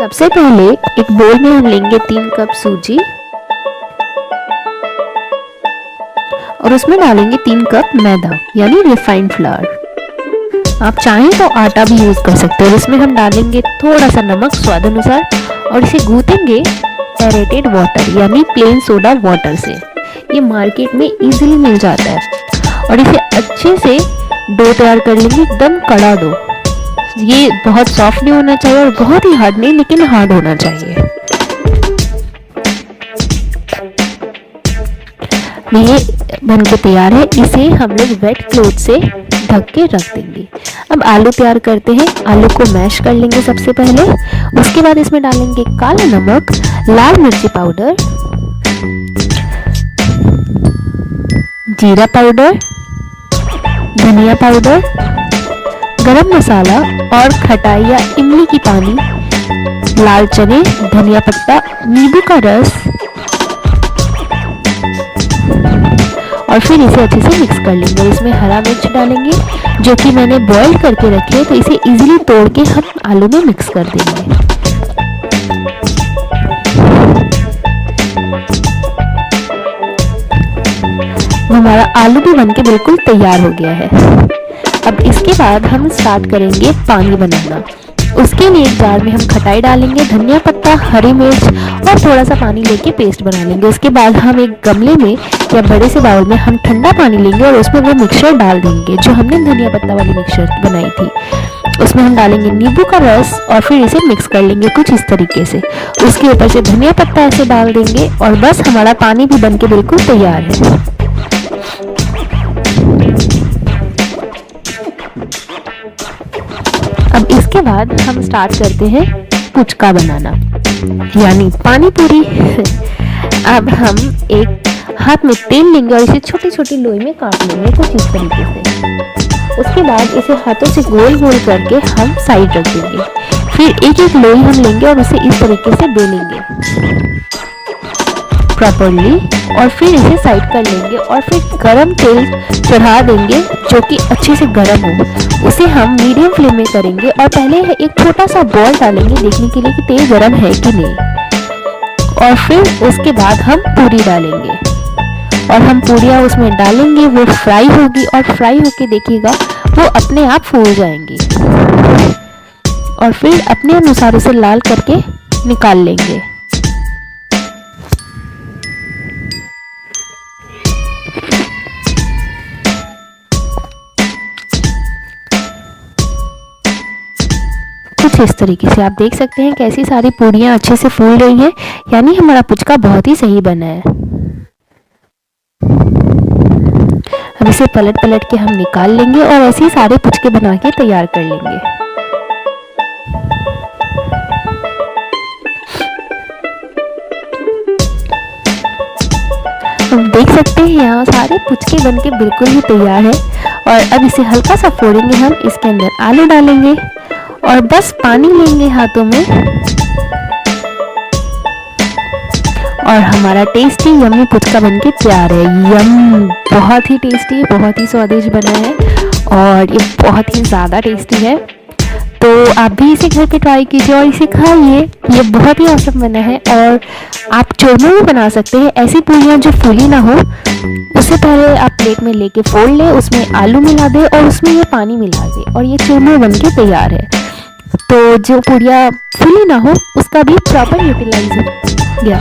सबसे पहले एक बोल में हम लेंगे 3 कप सूजी और उसमें डालेंगे 3 कप मैदा यानी रिफाइंड फ्लावर। आप चाहें तो आटा भी यूज कर सकते हो। इसमें हम डालेंगे थोड़ा सा नमक स्वाद अनुसार और इसे गूंथेंगे एरेटेड वाटर यानी प्लेन सोडा वाटर से। ये मार्केट में इजीली मिल जाता है और इसे अच्छे से डो तैयार कर लेंगे, एकदम कड़ा डो। ये बहुत सॉफ्ट नहीं होना चाहिए और बहुत ही हार्ड नहीं, लेकिन हार्ड होना चाहिए। ये बनके तैयार है। इसे हम लोग वेट क्लॉथ से ढक के रख देंगे। अब आलू तैयार करते हैं। आलू को मैश कर लेंगे सबसे पहले। उसके बाद इसमें डालेंगे काला नमक, लाल मिर्ची पाउडर, जीरा पाउडर, धनिया पाउडर, गरम मसाला और खटाई या इमली की पानी, लाल चने, धनिया पत्ता, नींबू का रस और फिर इसे अच्छे से मिक्स कर लेंगे। और इसमें हरा मिर्च डालेंगे जो कि मैंने बॉईल करके रखे है, तो इसे इजीली तोड़ के हम आलू में मिक्स कर देंगे। हमारा आलू भी बनके बिल्कुल तैयार हो गया है। अब इसके बाद हम स्टार्ट करेंगे पानी बनाना। उसके लिए एक जार में हम खटाई डालेंगे, धनिया पत्ता, हरी मिर्च और थोड़ा सा पानी लेके पेस्ट बना लेंगे। उसके बाद हम एक गमले में या बड़े से बाउल में हम ठंडा पानी लेंगे और उसमें वो मिक्सचर डाल देंगे जो हमने धनिया पत्ता वाली मिक्सचर बनाई थी। उसमें हम डालेंगे नींबू का रस और फिर इसे मिक्स कर लेंगे कुछ इस तरीके से। उसके ऊपर से धनिया पत्ता ऐसे डाल देंगे और बस हमारा पानी भी बनके बिल्कुल तैयार है। अब इसके बाद हम स्टार्ट करते हैं पुचका बनाना यानी पानी पूरी। अब हम एक हाथ में तेल लेंगे और इसे छोटी छोटी लोई में काट लेंगे कुछ इस तरीके से। उसके बाद इसे हाथों से गोल गोल करके हम साइड रख देंगे। फिर एक एक लोई हम लेंगे और उसे इस तरीके से बेलेंगे प्रॉपरली और फिर इसे साइड कर लेंगे और फिर गरम तेल चढ़ा देंगे जो कि अच्छे से गरम हो। उसे हम मीडियम फ्लेम में करेंगे और पहले एक छोटा सा बॉल डालेंगे देखने के लिए कि तेल गरम है कि नहीं। और फिर उसके बाद हम पूरी डालेंगे और हम पूरियाँ उसमें डालेंगे। वो फ्राई होगी और फ्राई होके देखिएगा वो अपने आप फूल जाएंगी और फिर अपने अनुसार उसे लाल करके निकाल लेंगे। कुछ इस तरीके से आप देख सकते हैं कैसी सारी पूरियां अच्छे से फूल रही हैं, यानी हमारा पुचका बहुत ही सही बना है। अब इसे पलट पलट के हम निकाल लेंगे और ऐसे ही सारे पुचके बना के तैयार कर लेंगे। हम देख सकते हैं यहाँ सारे पुचके बनके बिल्कुल ही तैयार है। और अब इसे हल्का सा फोड़ेंगे हम। इसके अंदर आलू डालेंगे और बस पानी लेंगे हाथों में और हमारा टेस्टी यम्मी पुचका बनके तैयार है। यम, बहुत ही टेस्टी, बहुत ही स्वादिष्ट बना है और ये बहुत ही ज़्यादा टेस्टी है। तो आप भी इसे घर पे ट्राई कीजिए और इसे खाइए। ये बहुत ही औसम बना है। और आप चूरमे भी बना सकते हैं। ऐसी पूरियाँ जो फूली ना हो, उससे पहले आप प्लेट में लेके फोड़ लें, उसमें आलू मिला दें और उसमें ये पानी मिला दें और ये चूरमे बनके तैयार है। तो जो पूरियाँ फूली ना हो उसका भी प्रॉपर यूटिलाइज हो गया।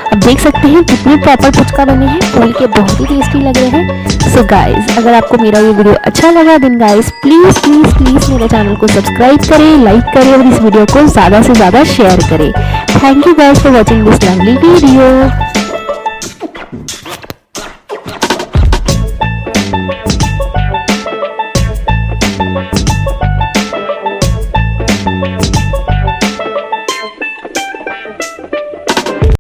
अब देख सकते हैं कितने प्रॉपर पुचका बने हैं, फूल के बहुत ही टेस्टी लग रहे हैं। सो गाइज, अगर आपको मेरा ये वीडियो अच्छा लगा then guys please please please मेरे चैनल को सब्सक्राइब करें, लाइक करें और इस वीडियो को ज़्यादा से ज़्यादा शेयर करें। Thank you guys for watching this lovely video.